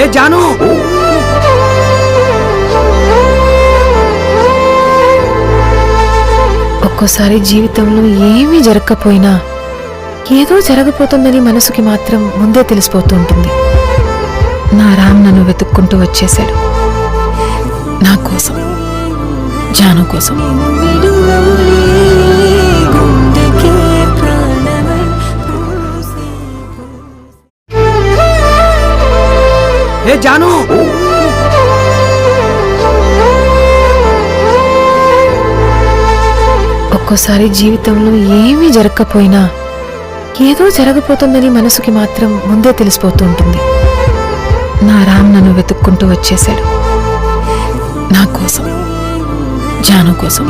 ఏ జాను, ఒక్కోసారి జీవితంలో ఏమీ జరగకపోయినా ఏదో జరగబోతుందని మనసుకి మాత్రం ముందే తెలిసిపోతూ ఉంటుంది. నా రామ్ నన్ను వెతుక్కుంటూ వచ్చేశాడు, నా కోసం, జాను కోసం. ఏ జాను, ఒక్కోసారి జీవితంలో ఏమీ జరగకపోయినా ఏదో జరగబోతుందని మనసుకి మాత్రం ముందే తెలిసిపోతూ ఉంటుంది. నా రామ్ నన్ను వెతుక్కుంటూ వచ్చేశాడు, నా కోసం, జాను కోసం.